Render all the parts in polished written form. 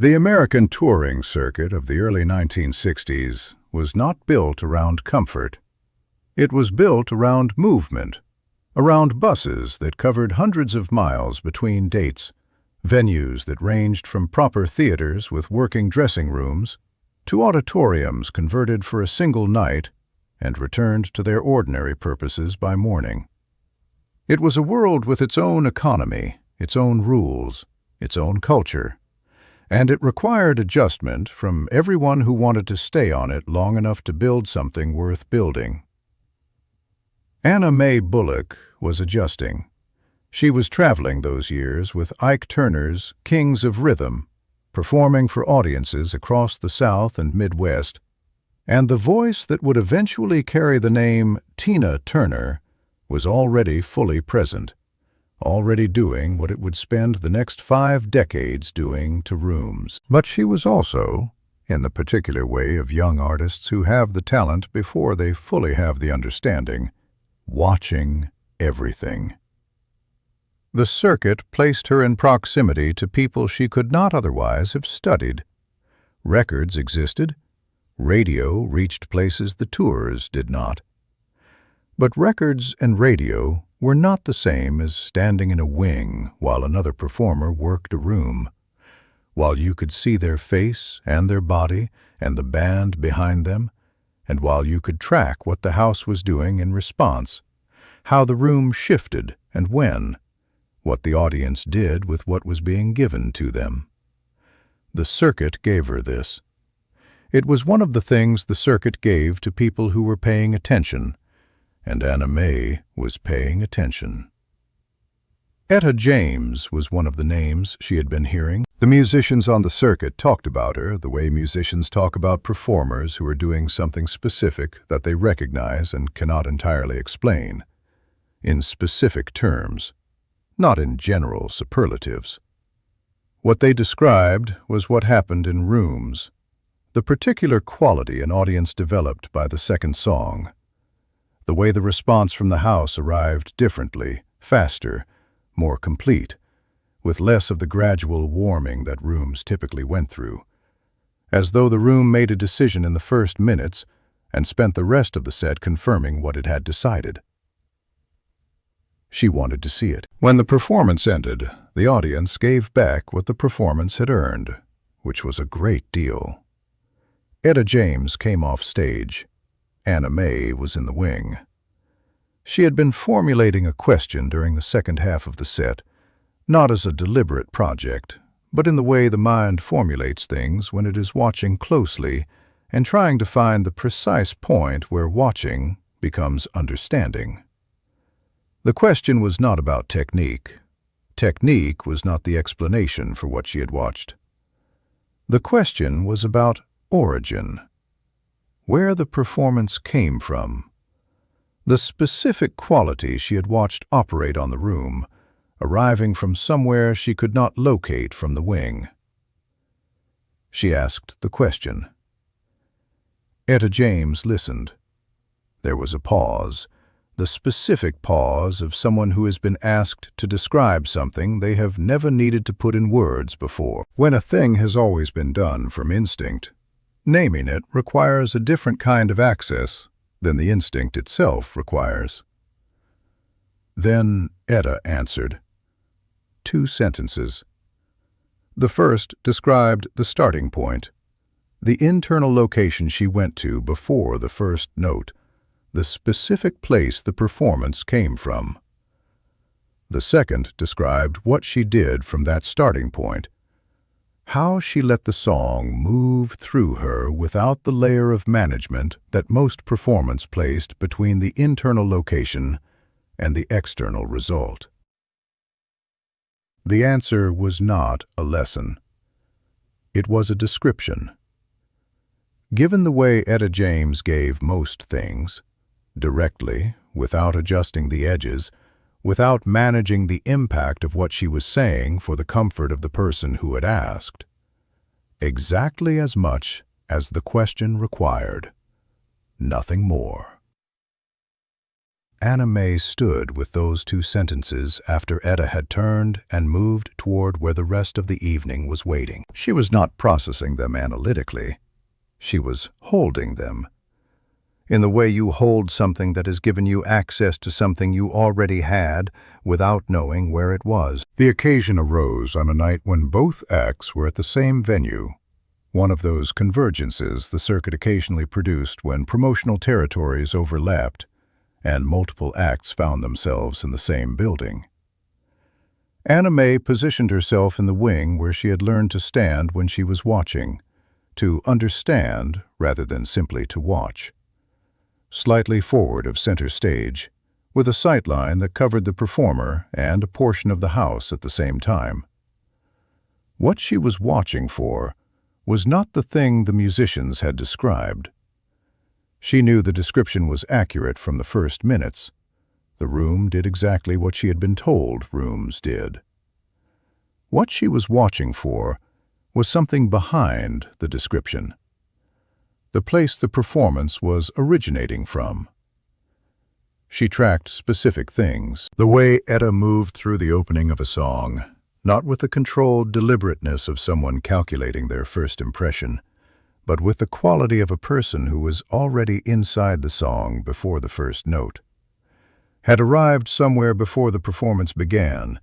The American touring circuit of the early 1960s was not built around comfort. It was built around movement, around buses that covered hundreds of miles between dates, venues that ranged from proper theaters with working dressing rooms to auditoriums converted for a single night and returned to their ordinary purposes by morning. It was a world with its own economy, its own rules, its own culture, and it required adjustment from everyone who wanted to stay on it long enough to build something worth building. Anna Mae Bullock was adjusting. She was traveling those years with Ike Turner's Kings of Rhythm, performing for audiences across the South and Midwest, and the voice that would eventually carry the name Tina Turner was already fully present, already doing what it would spend the next 5 decades doing to rooms. But she was also, in the particular way of young artists who have the talent before they fully have the understanding, watching everything. The circuit placed her in proximity to people she could not otherwise have studied. Records existed. Radio reached places the tours did not. But records and radio were not the same as standing in a wing while another performer worked a room. While you could see their face and their body and the band behind them, and while you could track what the house was doing in response, how the room shifted and when, what the audience did with what was being given to them. The circuit gave her this. It was one of the things the circuit gave to people who were paying attention, and Anna Mae was paying attention. Etta James was one of the names she had been hearing. The musicians on the circuit talked about her the way musicians talk about performers who are doing something specific that they recognize and cannot entirely explain, in specific terms, not in general superlatives. What they described was what happened in rooms, the particular quality an audience developed by the second song, the way the response from the house arrived differently, faster, more complete, with less of the gradual warming that rooms typically went through, as though the room made a decision in the first minutes and spent the rest of the set confirming what it had decided. She wanted to see it. When the performance ended, the audience gave back what the performance had earned, which was a great deal. Etta James came off stage. Anna Mae was in the wing. She had been formulating a question during the second half of the set, not as a deliberate project, but in the way the mind formulates things when it is watching closely and trying to find the precise point where watching becomes understanding. The question was not about technique. Technique was not the explanation for what she had watched. The question was about origin, where the performance came from, the specific quality she had watched operate on the room, arriving from somewhere she could not locate from the wing. She asked the question. Etta James listened. There was a pause, the specific pause of someone who has been asked to describe something they have never needed to put in words before. When a thing has always been done from instinct, naming it requires a different kind of access than the instinct itself requires. Then Etta answered. 2 sentences. The first described the starting point, the internal location she went to before the first note, the specific place the performance came from. The second described what she did from that starting point, how she let the song move through her without the layer of management that most performance placed between the internal location and the external result. The answer was not a lesson. It was a description. Given the way Etta James gave most things, directly, without adjusting the edges, without managing the impact of what she was saying for the comfort of the person who had asked, exactly as much as the question required, nothing more. Anna Mae stood with those two sentences after Etta had turned and moved toward where the rest of the evening was waiting. She was not processing them analytically. She was holding them. In the way you hold something that has given you access to something you already had without knowing where it was. The occasion arose on a night when both acts were at the same venue, one of those convergences the circuit occasionally produced when promotional territories overlapped and multiple acts found themselves in the same building. Anna Mae positioned herself in the wing where she had learned to stand when she was watching, to understand rather than simply to watch. Slightly forward of center stage, with a sightline that covered the performer and a portion of the house at the same time. What she was watching for was not the thing the musicians had described. She knew the description was accurate from the first minutes. The room did exactly what she had been told rooms did. What she was watching for was something behind the description, the place the performance was originating from. She tracked specific things, the way Etta moved through the opening of a song, not with the controlled deliberateness of someone calculating their first impression, but with the quality of a person who was already inside the song before the first note, had arrived somewhere before the performance began,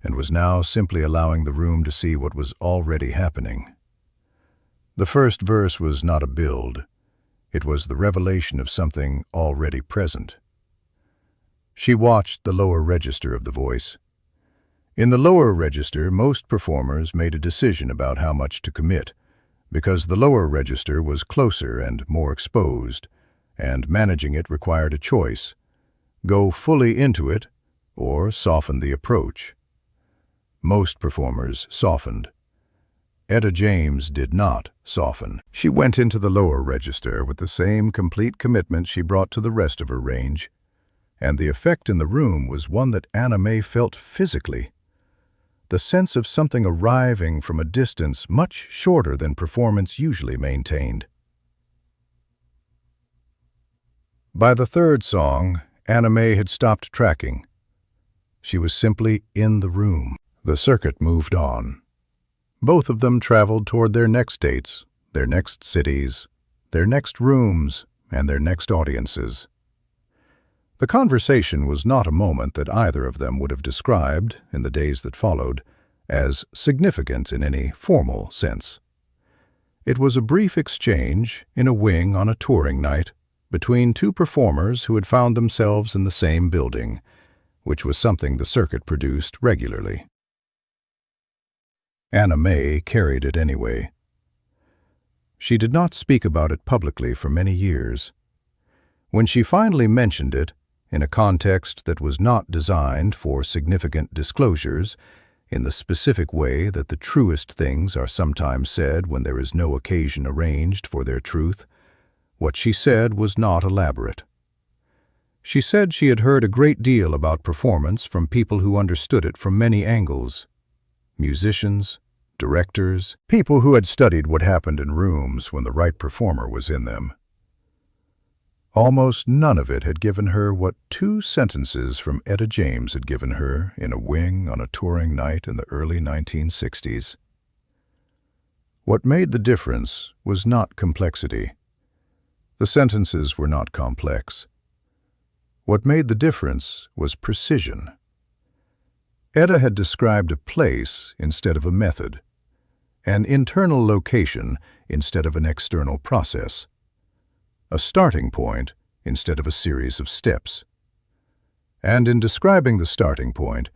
and was now simply allowing the room to see what was already happening. The first verse was not a build. It was the revelation of something already present. She watched the lower register of the voice. In the lower register, most performers made a decision about how much to commit, because the lower register was closer and more exposed, and managing it required a choice: go fully into it or soften the approach. Most performers softened. Etta James did not soften. She went into the lower register with the same complete commitment she brought to the rest of her range, and the effect in the room was one that Anna Mae felt physically. The sense of something arriving from a distance much shorter than performance usually maintained. By the third song, Anna Mae had stopped tracking. She was simply in the room. The circuit moved on. Both of them traveled toward their next dates, their next cities, their next rooms, and their next audiences. The conversation was not a moment that either of them would have described, in the days that followed, as significant in any formal sense. It was a brief exchange in a wing on a touring night between two performers who had found themselves in the same building, which was something the circuit produced regularly. Anna Mae carried it anyway. She did not speak about it publicly for many years. When she finally mentioned it, in a context that was not designed for significant disclosures, in the specific way that the truest things are sometimes said when there is no occasion arranged for their truth, what she said was not elaborate. She said she had heard a great deal about performance from people who understood it from many angles: musicians, directors, people who had studied what happened in rooms when the right performer was in them. Almost none of it had given her what 2 sentences from Etta James had given her in a wing on a touring night in the early 1960s. What made the difference was not complexity. The sentences were not complex. What made the difference was precision. Etta had described a place instead of a method, an internal location instead of an external process, a starting point instead of a series of steps. And in describing the starting point,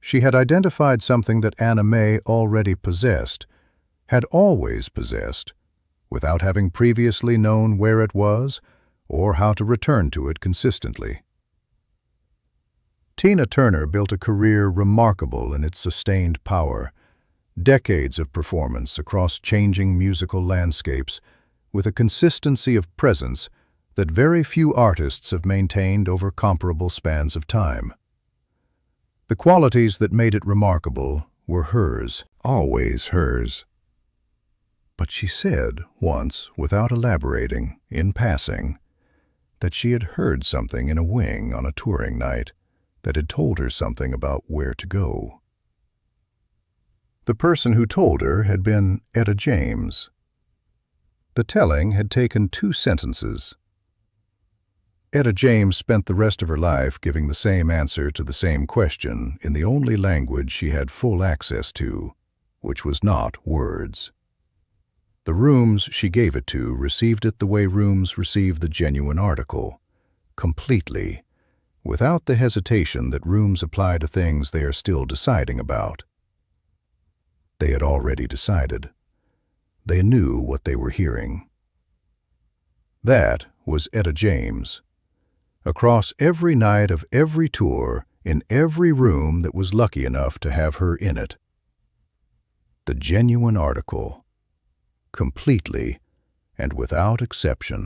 she had identified something that Anna Mae already possessed, had always possessed, without having previously known where it was or how to return to it consistently. Tina Turner built a career remarkable in its sustained power, decades of performance across changing musical landscapes, with a consistency of presence that very few artists have maintained over comparable spans of time. The qualities that made it remarkable were hers, always hers. But she said once, without elaborating, in passing, that she had heard something in a wing on a touring night that had told her something about where to go. The person who told her had been Etta James. The telling had taken 2 sentences. Etta James spent the rest of her life giving the same answer to the same question in the only language she had full access to, which was not words. The rooms she gave it to received it the way rooms receive the genuine article, completely, without the hesitation that rooms apply to things they are still deciding about. They had already decided. They knew what they were hearing. That was Etta James. Across every night of every tour, in every room that was lucky enough to have her in it. The genuine article, completely and without exception.